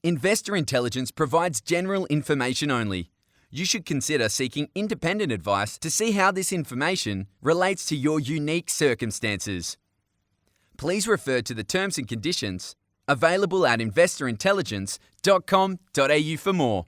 Investor Intelligence provides general information only. You should consider seeking independent advice to see how this information relates to your unique circumstances. Please refer to the terms and conditions available at investorintelligence.com.au for more.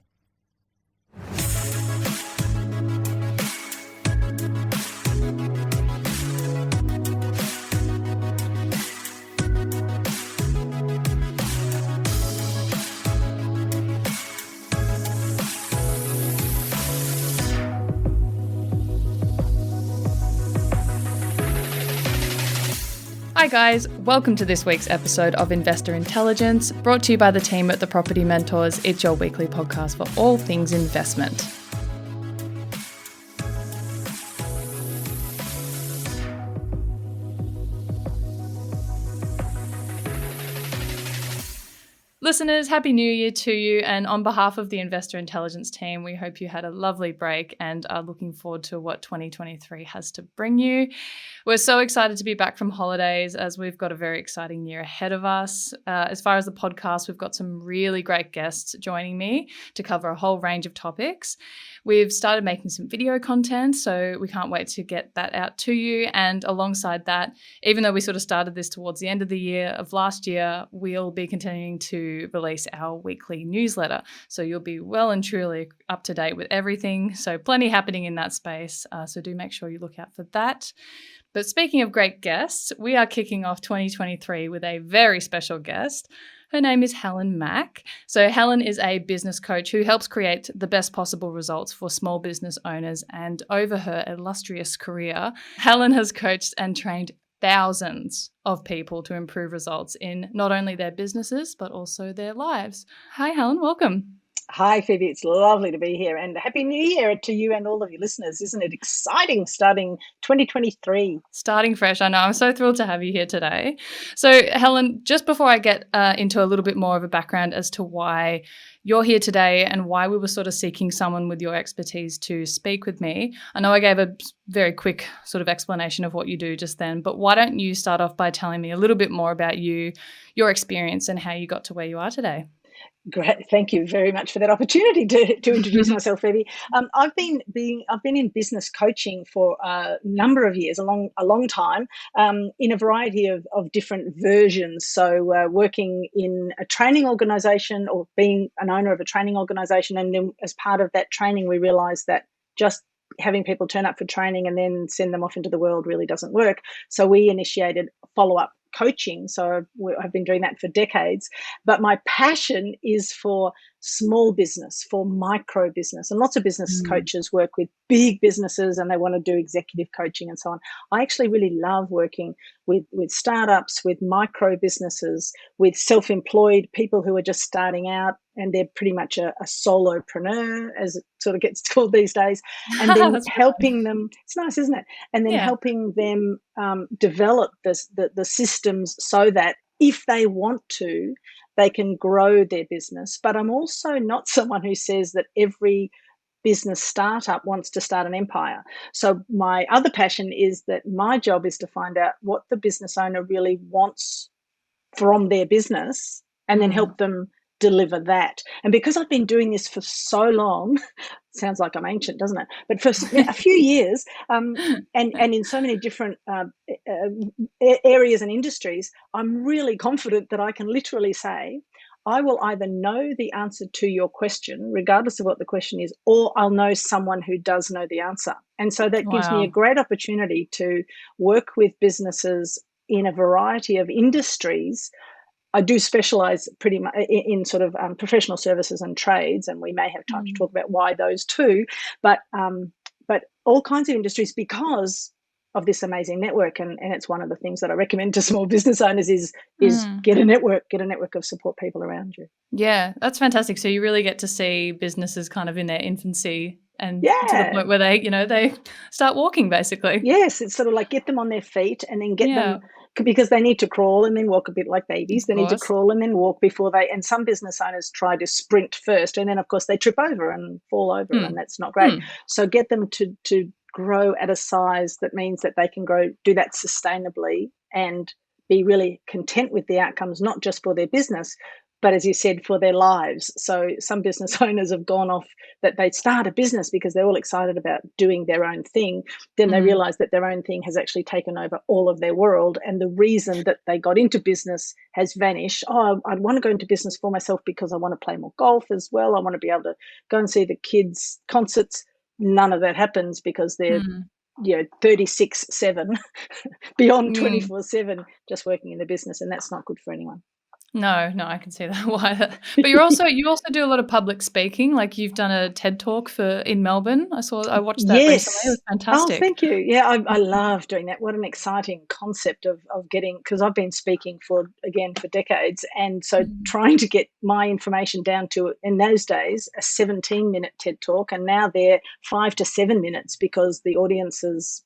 Hi guys, welcome to this week's episode of Investor Intelligence, brought to you by the team at the Property Mentors. It's your weekly podcast for all things investment. Listeners, Happy New Year to you, and on behalf of the Investor Intelligence team, we hope you had a lovely break and are looking forward to what 2023 has to bring you. We're so excited to be back from holidays as we've got a very exciting year ahead of us. As far as the podcast, we've got some really great guests joining me to cover a whole range of topics. We've started making some video content, so we can't wait to get that out to you. And alongside that, even though we sort of started this towards the end of the year of last year, we'll be continuing to release our weekly newsletter. So you'll be well and truly up to date with everything. So plenty happening in that space. So do make sure you look out for that. But speaking of great guests, we are kicking off 2023 with a very special guest. Her name is Helen Mac. So Helen is a business coach who helps create the best possible results for small business owners. And over her illustrious career, Helen has coached and trained thousands of people to improve results in not only their businesses, but also their lives. Hi, Helen. Welcome. Hi, Phoebe. It's lovely to be here, and Happy New Year to you and all of your listeners. Isn't it exciting starting 2023? Starting fresh. I know. I'm so thrilled to have you here today. So, Helen, just before I get into a little bit more of a background as to why you're here today and why we were sort of seeking someone with your expertise to speak with me, I know I gave a very quick sort of explanation of what you do just then, but why don't you start off by telling me a little bit more about you, your experience, and how you got to where you are today? Great. Thank you very much for that opportunity to introduce myself, Phoebe. I've been in business coaching for a number of years, a long time, in a variety of different versions. So working in a training organisation or being an owner of a training organisation, and then as part of that training, we realised that just having people turn up for training and then send them off into the world really doesn't work. So we initiated follow-up coaching. So I've been doing that for decades. But my passion is for small business, for micro business. And lots of business coaches work with big businesses and they want to do executive coaching and so on. I actually really love working with startups, with micro businesses, with self-employed people who are just starting out and they're pretty much a solopreneur, as it sort of gets called these days, and then helping them. It's nice, isn't it? And then helping them develop the systems so that if they want to, they can grow their business. But I'm also not someone who says that every business startup wants to start an empire. So my other passion is that my job is to find out what the business owner really wants from their business and then help them deliver that. And because I've been doing this for so long, sounds like I'm ancient, doesn't it? But for a few years, and in so many different areas and industries, I'm really confident that I can literally say, I will either know the answer to your question, regardless of what the question is, or I'll know someone who does know the answer. And so that gives me a great opportunity to work with businesses in a variety of industries. I do specialise pretty much in sort of professional services and trades, and we may have time to talk about why those too. But all kinds of industries, because of this amazing network, and it's one of the things that I recommend to small business owners is get a network of support people around you. Yeah, that's fantastic. So you really get to see businesses kind of in their infancy and to the point where they start walking, basically. Yes, it's sort of like get them on their feet and then get them, because they need to crawl and then walk a bit like babies. They need to crawl and then walk before and some business owners try to sprint first, and then of course they trip over and fall over and that's not great. So get them to grow at a size that means that they can do that sustainably and be really content with the outcomes, not just for their business, but as you said, for their lives. So some business owners have gone off, that they start a business because they're all excited about doing their own thing. Then they realize that their own thing has actually taken over all of their world. And the reason that they got into business has vanished. Oh, I want to go into business for myself because I want to play more golf as well. I want to be able to go and see the kids' concerts. None of that happens because they're 36/7 beyond 24/7 just working in the business, and that's not good for anyone. No, I can see that. Why? But you also do a lot of public speaking. Like you've done a TED talk in Melbourne. I watched that recently. It was Yes. Oh, fantastic. thank you. Yeah, I love doing that. What an exciting concept of getting, because I've been speaking for decades, and so trying to get my information down to, in those days, a 17-minute TED talk, and now they're 5 to 7 minutes because the audience's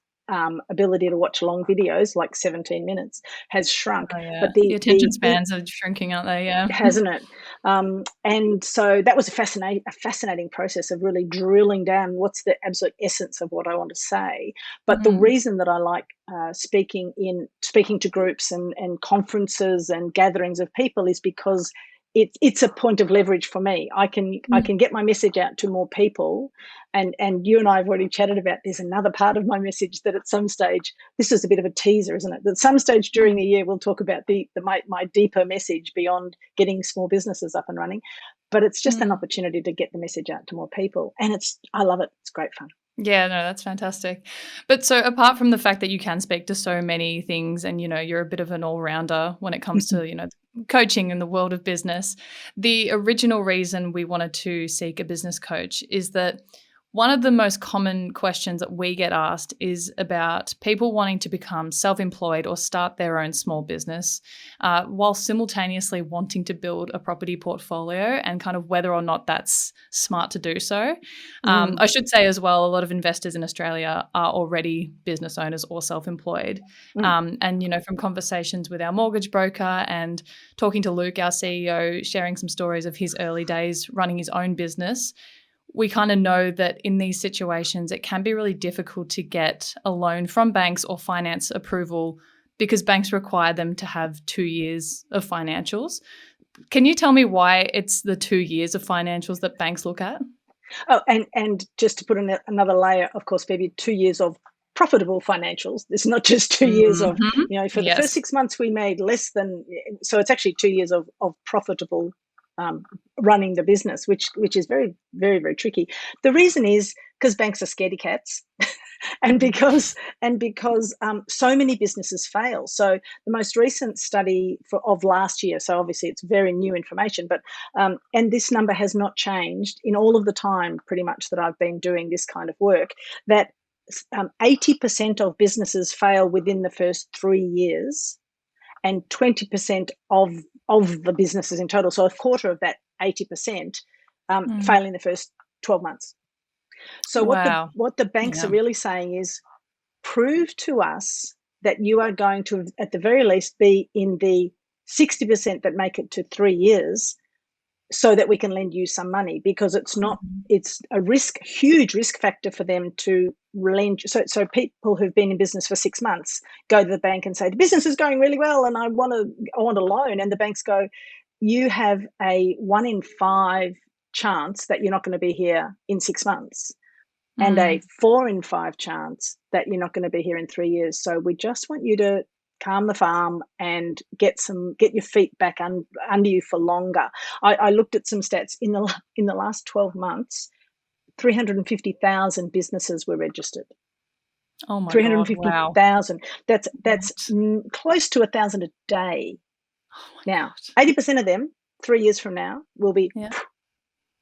ability to watch long videos like 17 minutes has shrunk. Oh, yeah. But The attention spans are shrinking, aren't they? Yeah. hasn't it? And so that was a fascinating process of really drilling down what's the absolute essence of what I want to say. But the reason that I like speaking to groups and conferences and gatherings of people is because it's a point of leverage for me. I can get my message out to more people, and you and I have already chatted about, there's another part of my message that at some stage, this is a bit of a teaser, isn't it? That at some stage during the year we'll talk about my deeper message beyond getting small businesses up and running, but it's just an opportunity to get the message out to more people, and I love it. It's great fun. Yeah, no, that's fantastic. But so apart from the fact that you can speak to so many things and, you're a bit of an all-rounder when it comes to, coaching in the world of business, the original reason we wanted to seek a business coach is that one of the most common questions that we get asked is about people wanting to become self-employed or start their own small business while simultaneously wanting to build a property portfolio, and kind of whether or not that's smart to do so. I should say as well, a lot of investors in Australia are already business owners or self-employed. And, from conversations with our mortgage broker and talking to Luke, our CEO, sharing some stories of his early days running his own business, we kind of know that in these situations, it can be really difficult to get a loan from banks or finance approval because banks require them to have 2 years of financials. Can you tell me why it's the 2 years of financials that banks look at? Oh, and just to put in another layer, of course, maybe 2 years of profitable financials. It's not just 2 years of, for the first 6 months we made less than, so it's actually 2 years of profitable running the business, which is very, very, very tricky. The reason is because banks are scaredy cats, and because so many businesses fail. So the most recent study of last year, so obviously it's very new information, but and this number has not changed in all of the time pretty much that I've been doing this kind of work, that 80% of businesses fail within the first 3 years, and 20% of the businesses in total, so a quarter of that 80%, fail in the first 12 months. So what the banks are really saying is, prove to us that you are going to, at the very least, be in the 60% that make it to 3 years, so that we can lend you some money, because it's a huge risk factor for them to lend. So people who've been in business for 6 months go to the bank and say, the business is going really well and I want a loan. And the banks go, you have a 1 in 5 chance that you're not going to be here in 6 months, and a 4 in 5 chance that you're not going to be here in 3 years. So we just want you to calm the farm and get your feet back under you for longer. I looked at some stats in the last 12 months. 350,000 businesses were registered. Oh my God! 350,000. Wow. That's close to 1,000 a day. Oh now, 80% of them 3 years from now will be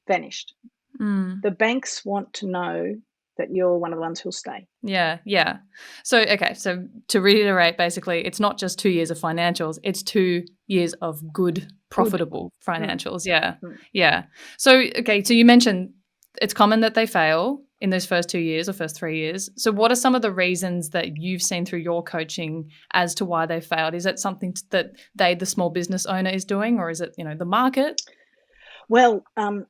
vanished. The banks want to know that you're one of the ones who'll stay. Yeah. So to reiterate, basically, it's not just 2 years of financials, it's 2 years of good, profitable financials. Yeah. So you mentioned it's common that they fail in those first 2 years or first 3 years. So what are some of the reasons that you've seen through your coaching as to why they failed? Is it something that the small business owner, is doing, or is it, the market? Well,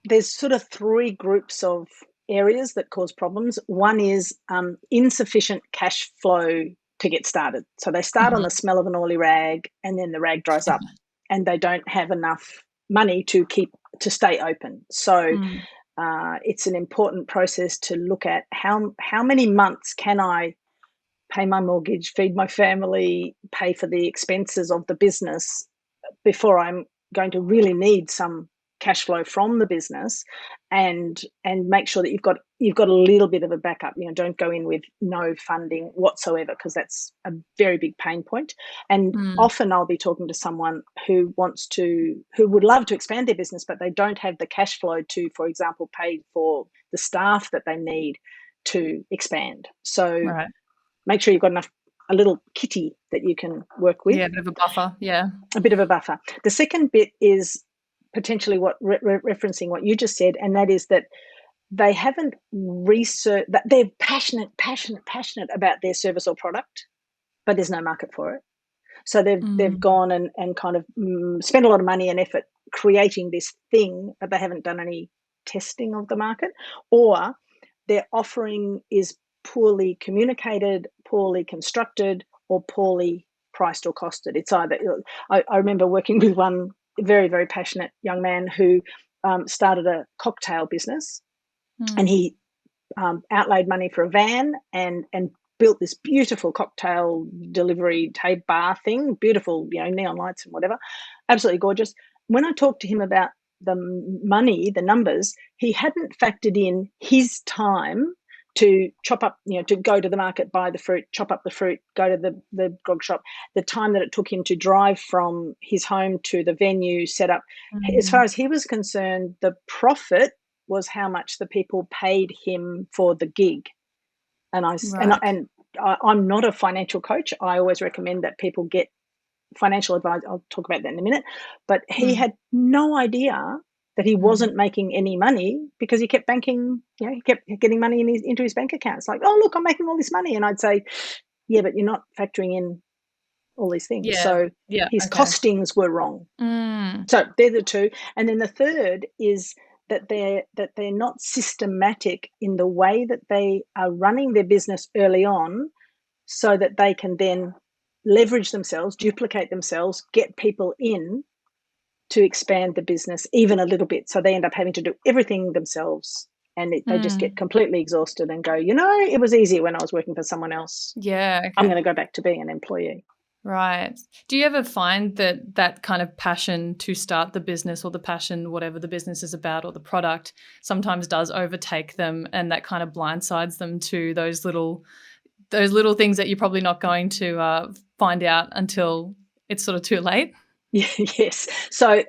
there's sort of 3 groups of areas that cause problems. One is insufficient cash flow to get started. So they start on the smell of an oily rag, and then the rag dries up and they don't have enough money to stay open. So it's an important process to look at how many months can I pay my mortgage, feed my family, pay for the expenses of the business before I'm going to really need some cash flow from the business, and make sure that you've got a little bit of a backup. Don't go in with no funding whatsoever, because that's a very big pain point. And often I'll be talking to someone who would love to expand their business, but they don't have the cash flow to, for example, pay for the staff that they need to expand. So make sure you've got a little kitty that you can work with. Yeah, a bit of a buffer. Yeah. A bit of a buffer. The second bit is potentially what referencing what you just said, and that is that they haven't researched, that they're passionate about their service or product, but there's no market for it. So they've gone and kind of spent a lot of money and effort creating this thing, but they haven't done any testing of the market, or their offering is poorly communicated, poorly constructed, or poorly priced or costed. It's either, I remember working with one very, very passionate young man who started a cocktail business, and he outlaid money for a van and built this beautiful cocktail delivery bar thing, beautiful, neon lights and whatever, absolutely gorgeous. When I talked to him about the money, the numbers, he hadn't factored in his time to chop up, to go to the market, buy the fruit, chop up the fruit, go to the grog shop, the time that it took him to drive from his home to the venue, set up. As far as he was concerned, the profit was how much the people paid him for the gig. And I'm not a financial coach. I always recommend that people get financial advice. I'll talk about that in a minute. But he had no idea that he wasn't making any money, because he kept banking, he kept getting money into his bank account. It's like, oh, look, I'm making all this money. And I'd say, yeah, but you're not factoring in all these things. Yeah. So his costings were wrong. So they're the two. And then the third is that they're not systematic in the way that they are running their business early on, so that they can then leverage themselves, duplicate themselves, get people in to expand the business even a little bit. So they end up having to do everything themselves, and they just get completely exhausted and go, it was easier when I was working for someone else. Yeah. Okay. I'm going to go back to being an employee. Right. Do you ever find that kind of passion to start the business, or the passion, whatever the business is about, or the product, sometimes does overtake them, and that kind of blindsides them to those little things that you're probably not going to find out until it's sort of too late? Yes. So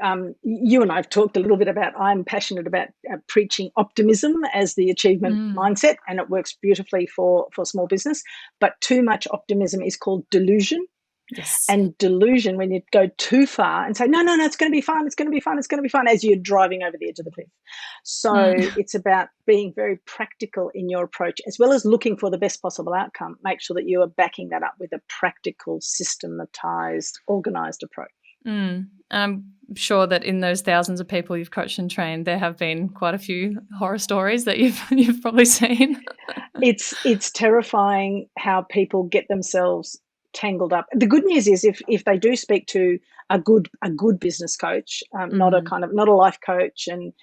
you and I have talked a little bit about, I'm passionate about preaching optimism as the achievement mindset, and it works beautifully for small business. But too much optimism is called delusion. Yes. And delusion, when you go too far and say, no, it's going to be fine, it's going to be fine, it's going to be fine, as you're driving over the edge of the cliff. So it's about being very practical in your approach, as well as looking for the best possible outcome. Make sure that you are backing that up with a practical, systematized, organized approach. I'm sure that in those thousands of people you've coached and trained, there have been quite a few horror stories that you've probably seen. It's terrifying how people get themselves tangled up. The good news is if they do speak to a good business coach, not a life coach and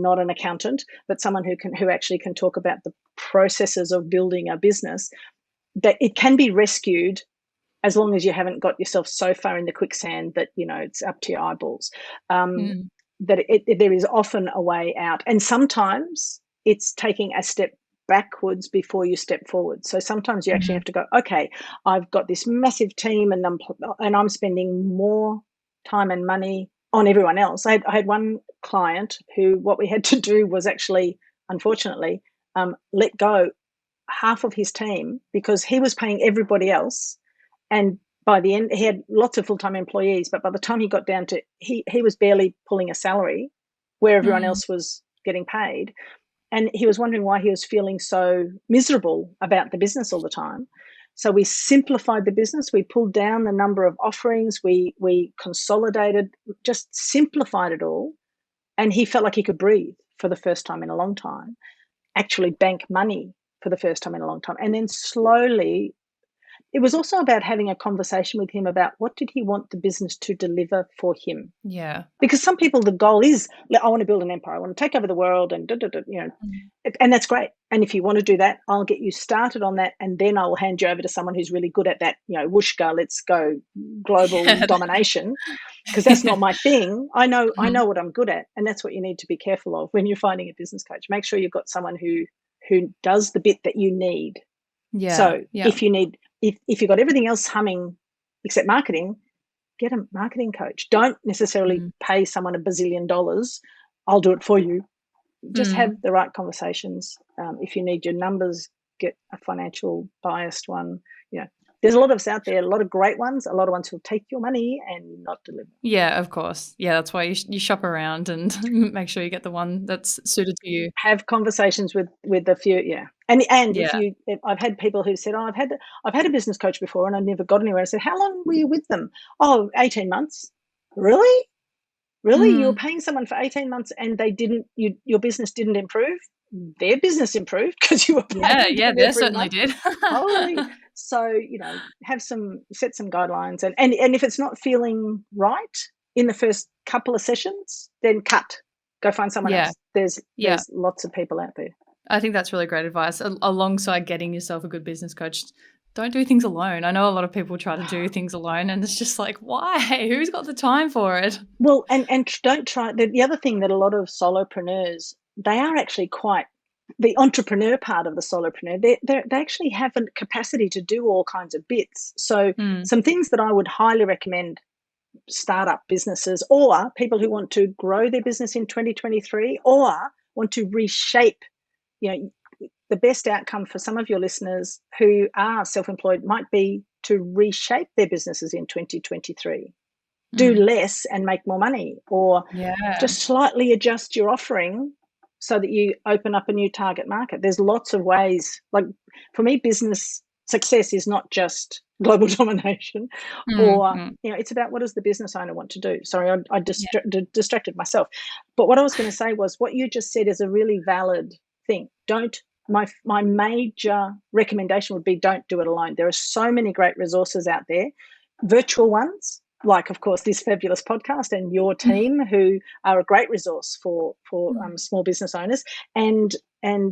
not an accountant, but someone who actually can talk about the processes of building a business, that it can be rescued, as long as you haven't got yourself so far in the quicksand that it's up to your eyeballs. That there is often a way out, and sometimes it's taking a step backwards before you step forward. So sometimes you actually have to go, okay, I've got this massive team, and I'm spending more time and money on everyone else. I had one client who, what we had to do was actually, unfortunately, let go half of his team, because he was paying everybody else. And by the end, he had lots of full-time employees, but by the time he got down to, he was barely pulling a salary where everyone else was getting paid. And he was wondering why he was feeling so miserable about the business all the time. So we simplified the business. We pulled down the number of offerings. We consolidated, just simplified it all. And he felt like he could breathe for the first time in a long time, actually bank money for the first time in a long time. And then slowly, it was also about having a conversation with him about what did he want the business to deliver for him. Yeah. Because some people, the goal is, I want to build an empire, I want to take over the world, and and that's great. And if you want to do that, I'll get you started on that, and then I'll hand you over to someone who's really good at that, whooshka, let's go global domination, because that's not my thing. I know what I'm good at, and that's what you need to be careful of when you're finding a business coach. Make sure you've got someone who does the bit that you need. Yeah. So yeah. if you've got everything else humming except marketing, get a marketing coach. Don't necessarily pay someone $1 bazillion. I'll do it for you. Just have the right conversations. If you need your numbers, get a financial biased one. There's a lot of us out there, a lot of great ones, a lot of ones who'll take your money and not deliver. Yeah, of course. Yeah, that's why you shop around and make sure you get the one that's suited to you. Have conversations with a few, And if I've had people who said, I've had a business coach before and I never got anywhere. I said, how long were you with them? 18 months. Really? Really? You were paying someone for 18 months and they didn't, your business didn't improve? Their business improved because you were paying them they every certainly month. did. Holy. So, set some guidelines, and if it's not feeling right in the first couple of sessions, then cut. Go find someone else. There's lots of people out there. I think that's really great advice. Alongside getting yourself a good business coach, don't do things alone. I know a lot of people try to do things alone and it's just like, why? Who's got the time for it? Well, and don't try. The other thing that a lot of solopreneurs, they are actually quite, the entrepreneur part of the solopreneur, they actually have a capacity to do all kinds of bits. So some things that I would highly recommend startup businesses or people who want to grow their business in 2023 or want to reshape, the best outcome for some of your listeners who are self-employed might be to reshape their businesses in 2023. Do less and make more money, or just slightly adjust your offering so that you open up a new target market. There's lots of ways. Like for me, business success is not just global domination or, it's about what does the business owner want to do. Sorry, I distracted myself. But what I was going to say was what you just said is a really valid thing. My major recommendation would be don't do it alone. There are so many great resources out there, virtual ones, like, of course, this fabulous podcast and your team who are a great resource for small business owners. And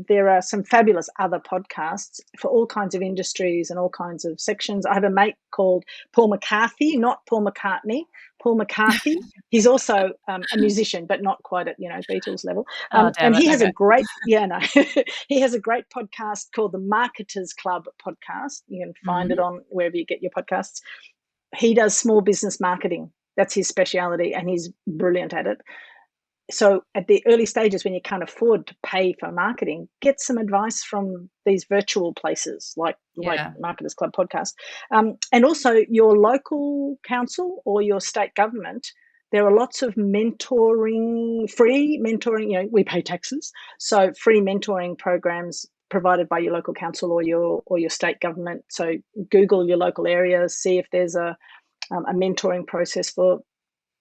there are some fabulous other podcasts for all kinds of industries and all kinds of sections. I have a mate called Paul McCarthy, not Paul McCartney, Paul McCarthy. He's also a musician, but not quite at, Beatles level. And he has a great, he has a great podcast called the Marketers Club podcast. You can find it on wherever you get your podcasts. He does small business marketing. That's his speciality, and he's brilliant at it. So at the early stages when you can't afford to pay for marketing, get some advice from these virtual places like Marketers Club podcast. And also your local council or your state government, there are lots of free mentoring, we pay taxes, so free mentoring programs provided by your local council or your state government. So Google your local area, see if there's a mentoring process for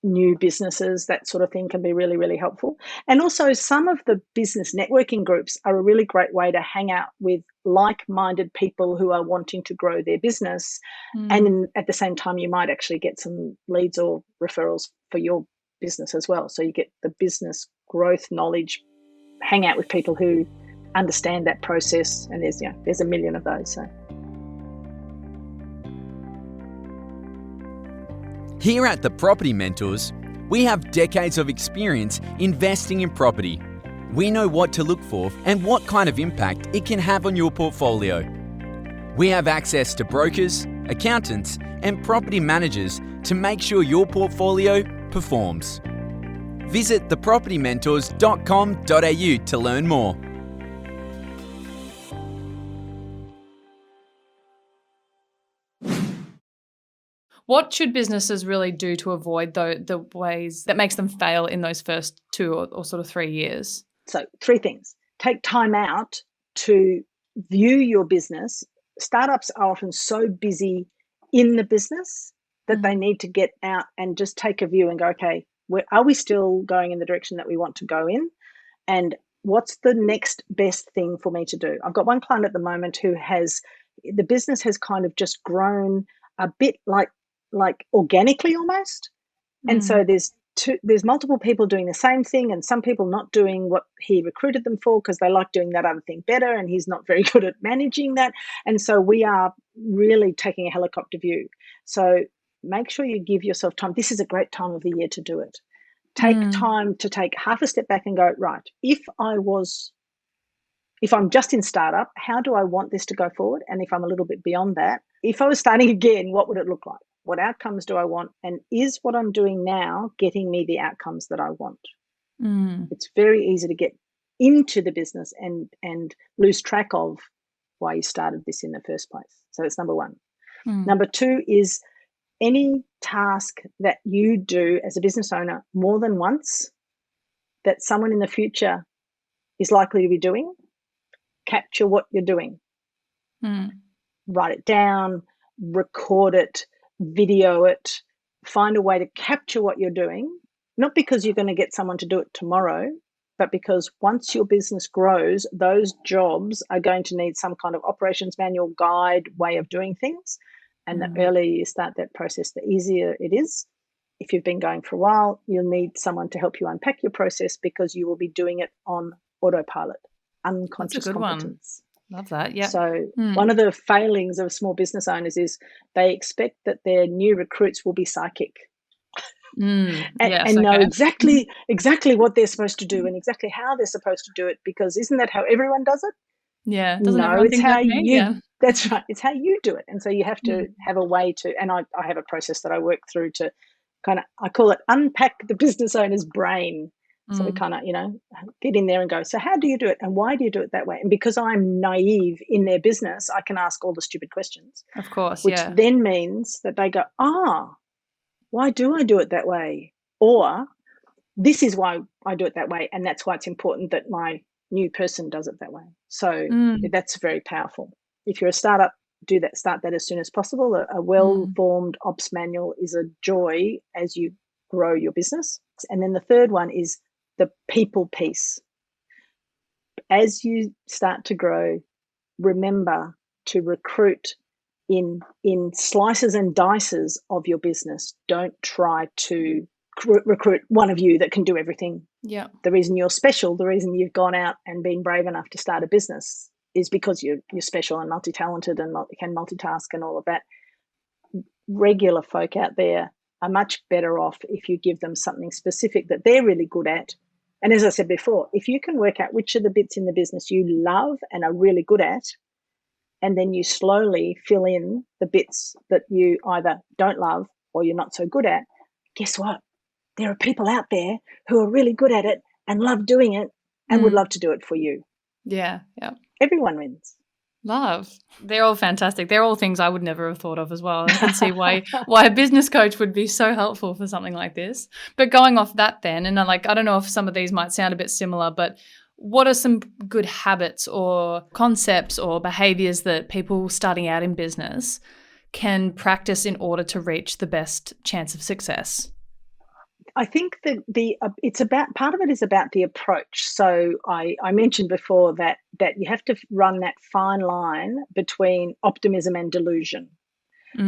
new businesses. That sort of thing can be really, really helpful. And also some of the business networking groups are a really great way to hang out with like-minded people who are wanting to grow their business. And at the same time, you might actually get some leads or referrals for your business as well. So you get the business growth knowledge, hang out with people who understand that process, and there's a million of those. So here at the Property Mentors, we have decades of experience investing in property. We know what to look for and what kind of impact it can have on your portfolio. We have access to brokers, accountants, and property managers to make sure your portfolio performs. Visit thepropertymentors.com.au to learn more. What should businesses really do to avoid the ways that makes them fail in those first 2 or sort of 3 years? So 3 things. Take time out to view your business. Startups are often so busy in the business that they need to get out and just take a view and go, okay, are we still going in the direction that we want to go in? And what's the next best thing for me to do? I've got one client at the moment who has the business has kind of just grown a bit like organically almost. And so there's multiple people doing the same thing, and some people not doing what he recruited them for because they like doing that other thing better, and he's not very good at managing that. And so we are really taking a helicopter view. So make sure you give yourself time. This is a great time of the year to do it. Take time to take half a step back and go, right, if I'm just in startup, how do I want this to go forward? And if I'm a little bit beyond that, if I was starting again, what would it look like? What outcomes do I want? And is what I'm doing now getting me the outcomes that I want? It's very easy to get into the business and lose track of why you started this in the first place. So that's number one. Number two is any task that you do as a business owner more than once that someone in the future is likely to be doing, capture what you're doing. Write it down, record it, video it, find a way to capture what you're doing, not because you're going to get someone to do it tomorrow, but because once your business grows, those jobs are going to need some kind of operations manual, guide, way of doing things. And the earlier you start that process, the easier it is. If you've been going for a while, you'll need someone to help you unpack your process because you will be doing it on autopilot, unconscious competence. Love that. Yeah. So one of the failings of small business owners is they expect that their new recruits will be psychic and know exactly what they're supposed to do and exactly how they're supposed to do it, because isn't that how everyone does it? Yeah. No, it's how you. That's right. It's how you do it, and so you have to have a way to. And I have a process that I work through to kind of, I call it unpack the business owner's brain. So we kind of, get in there and go, so how do you do it and why do you do it that way? And because I'm naive in their business, I can ask all the stupid questions. Of course, which then means that they go, why do I do it that way? Or this is why I do it that way, and that's why it's important that my new person does it that way. So that's very powerful. If you're a startup, do that. Start that as soon as possible. A well-formed ops manual is a joy as you grow your business. And then the third one is the people piece. As you start to grow, remember to recruit in slices and dices of your business. Don't try to recruit one of you that can do everything. Yeah. The reason you're special, the reason you've gone out and been brave enough to start a business is because you're special and multi-talented and can multitask and all of that. Regular folk out there are much better off if you give them something specific that they're really good at. And as I said before, if you can work out which of the bits in the business you love and are really good at, and then you slowly fill in the bits that you either don't love or you're not so good at, guess what? There are people out there who are really good at it and love doing it and would love to do it for you. Yeah, yeah. Everyone wins. Love. They're all fantastic. They're all things I would never have thought of as well. I can see why a business coach would be so helpful for something like this. But going off that then, and I don't know if some of these might sound a bit similar, but what are some good habits or concepts or behaviours that people starting out in business can practice in order to reach the best chance of success? I think that it's about, part of it is about the approach. So I mentioned before that you have to run that fine line between optimism and delusion.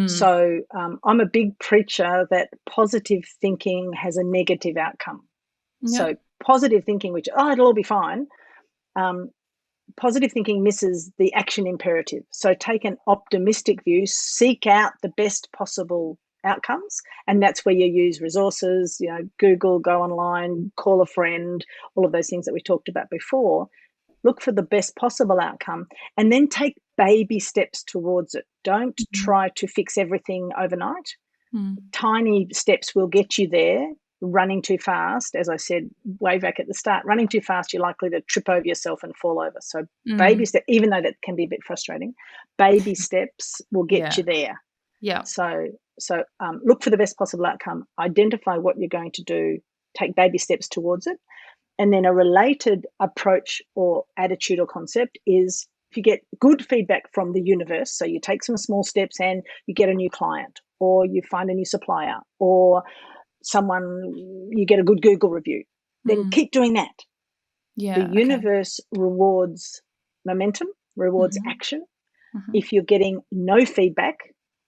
So I'm a big preacher that positive thinking has a negative outcome. Yep. So positive thinking, which, it'll all be fine. Positive thinking misses the action imperative. So take an optimistic view, seek out the best possible outcomes, and that's where you use resources, Google, go online, call a friend, all of those things that we talked about before. Look for the best possible outcome and then take baby steps towards it. Don't try to fix everything overnight. Tiny steps will get you there. Running too fast, as I said way back at the start, running too fast, you're likely to trip over yourself and fall over. So baby steps, even though that can be a bit frustrating, baby steps will get you there. Yeah. So look for the best possible outcome, identify what you're going to do, take baby steps towards it. And then a related approach or attitude or concept is if you get good feedback from the universe, so you take some small steps and you get a new client or you find a new supplier or you get a good Google review, then keep doing that. Yeah. The universe rewards momentum, rewards action. If you're getting no feedback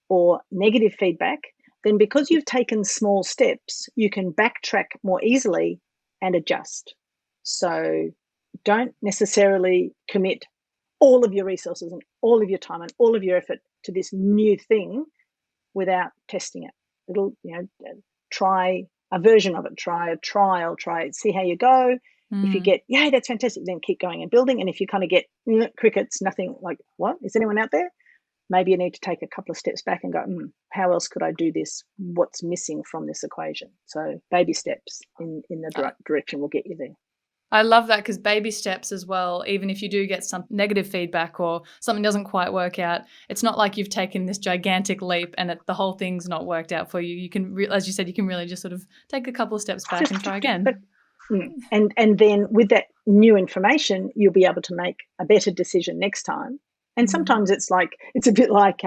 or negative feedback, then because you've taken small steps, you can backtrack more easily and adjust. So don't necessarily commit all of your resources and all of your time and all of your effort to this new thing without testing it. It'll, try a version of it, try a trial, try it, see how you go. If you get, yeah, that's fantastic, then keep going and building. And if you kind of get crickets, nothing, like, what? Is anyone out there? Maybe you need to take a couple of steps back and go, how else could I do this? What's missing from this equation? So baby steps in the direction will get you there. I love that, because baby steps as well, even if you do get some negative feedback or something doesn't quite work out, it's not like you've taken this gigantic leap and the whole thing's not worked out for you. You can, as you said, you can really just sort of take a couple of steps back and try again. And then with that new information, you'll be able to make a better decision next time. And sometimes it's a bit like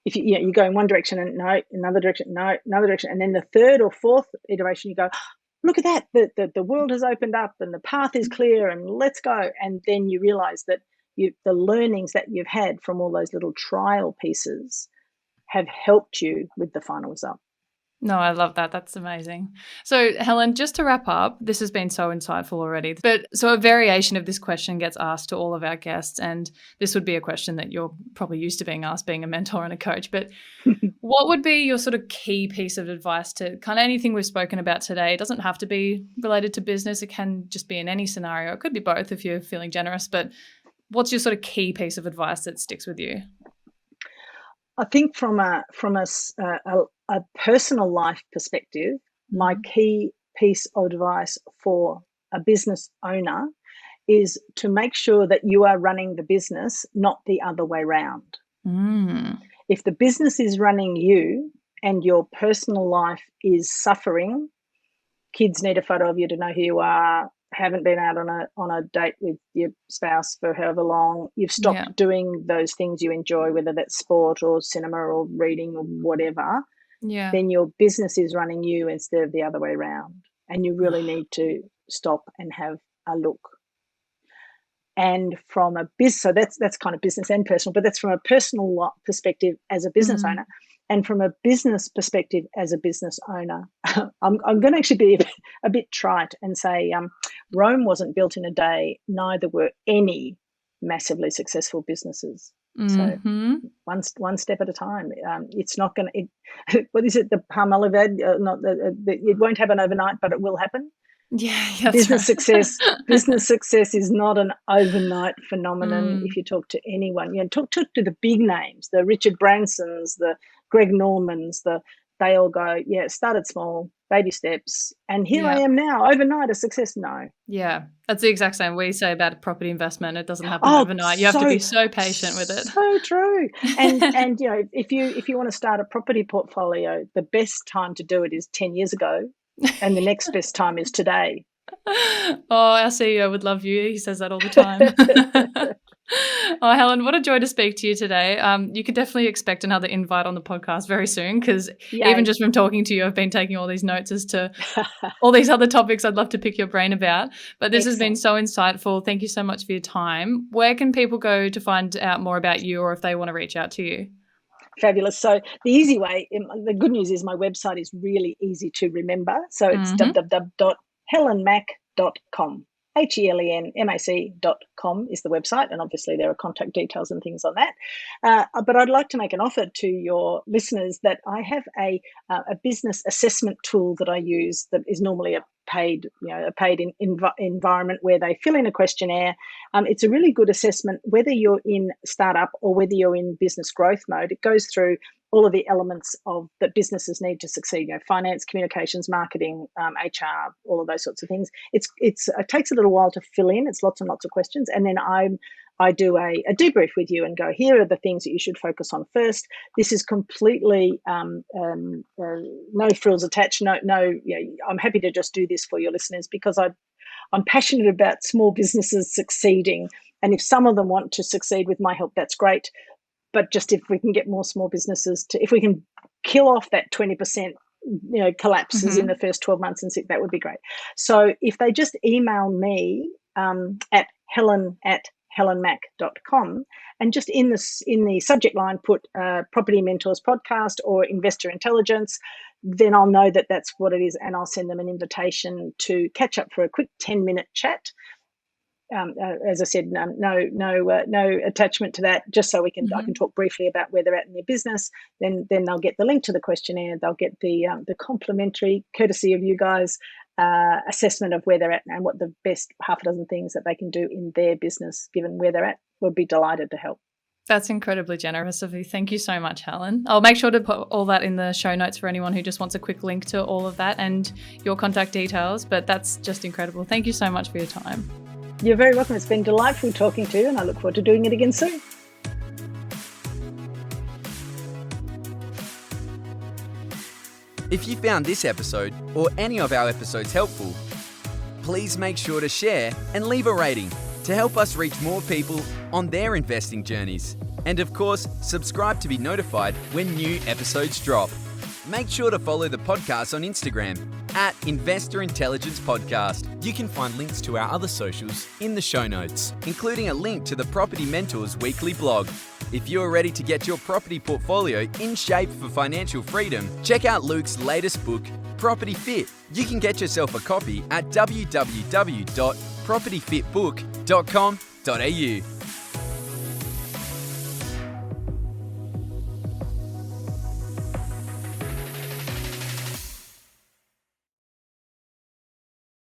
if you go in one direction and no, another direction, no, another direction, and then the third or fourth iteration you go, look at that, the world has opened up and the path is clear and let's go. And then you realise that the learnings that you've had from all those little trial pieces have helped you with the final result. No, I love that. That's amazing. So, Helen, just to wrap up, this has been so insightful already. But so a variation of this question gets asked to all of our guests, and this would be a question that you're probably used to being asked, being a mentor and a coach. But what would be your sort of key piece of advice to kind of anything we've spoken about today? It doesn't have to be related to business. It can just be in any scenario. It could be both if you're feeling generous. But what's your sort of key piece of advice that sticks with you? I think from a personal life perspective, my key piece of advice for a business owner is to make sure that you are running the business, not the other way round. If the business is running you and your personal life is suffering, kids need a photo of you to know who you are, haven't been out on a date with your spouse for however long, you've stopped doing those things you enjoy, whether that's sport or cinema or reading or whatever, then your business is running you instead of the other way around. And you really need to stop and have a look. And from a business, so that's kind of business and personal, but that's from a personal perspective as a business owner. And from a business perspective as a business owner, I'm going to actually be a bit trite and say Rome wasn't built in a day, neither were any massively successful businesses. So one step at a time. It's not going to, what is it, the Palmolive ad? It won't happen overnight, but it will happen. Yeah, business success is not an overnight phenomenon. If you talk to anyone, talk to the big names, the Richard Bransons, the Greg Normans, they all go, it started small, baby steps, and here I am now, overnight a success. No. Yeah, that's the exact same we say about property investment. It doesn't happen overnight. You have to be so patient with it. So true. And if you want to start a property portfolio, the best time to do it is 10 years ago, and the next best time is today. Our CEO would love you. He says that all the time. Oh, Helen, what a joy to speak to you today. You could definitely expect another invite on the podcast very soon, because even just from talking to you, I've been taking all these notes as to all these other topics I'd love to pick your brain about. But this has been so insightful. Thank you so much for your time. Where can people go to find out more about you, or if they want to reach out to you? Fabulous. So the easy way, the good news is my website is really easy to remember. So it's www.helenmac.com. HELENMAC.com is the website, and obviously there are contact details and things on that. But I'd like to make an offer to your listeners that I have a business assessment tool that I use that is normally a paid environment where they fill in a questionnaire. It's a really good assessment whether you're in startup or whether you're in business growth mode. It goes through all of the elements of that businesses need to succeed, finance, communications, marketing, HR, all of those sorts of things. It takes a little while to fill in. It's lots and lots of questions. And then I do a debrief with you and go, here are the things that you should focus on first. This is completely no frills attached. No, I'm happy to just do this for your listeners, because I'm passionate about small businesses succeeding. And if some of them want to succeed with my help, that's great. But just if we can get more small businesses if we can kill off that 20%, collapses in the first 12 months and that would be great. So if they just email me at helenmac.com, and just in the subject line put Property Mentors Podcast or Investor Intelligence. Then I'll know that that's what it is, and I'll send them an invitation to catch up for a quick 10-minute chat. As I said, no attachment to that, just so I can talk briefly about where they're at in their business. Then they'll get the link to the questionnaire. They'll get the complimentary, courtesy of you guys, assessment of where they're at and what the best half a dozen things that they can do in their business, given where they're at. We'll be delighted to help. That's incredibly generous of you. Thank you so much, Helen. I'll make sure to put all that in the show notes for anyone who just wants a quick link to all of that and your contact details. But that's just incredible. Thank you so much for your time. You're very welcome. It's been delightful talking to you, and I look forward to doing it again soon. If you found this episode or any of our episodes helpful, please make sure to share and leave a rating to help us reach more people on their investing journeys. And of course, subscribe to be notified when new episodes drop. Make sure to follow the podcast on Instagram @Investor Intelligence Podcast. You can find links to our other socials in the show notes, including a link to the Property Mentors weekly blog. If you're ready to get your property portfolio in shape for financial freedom, check out Luke's latest book, Property Fit. You can get yourself a copy at www.propertyfitbook.com.au.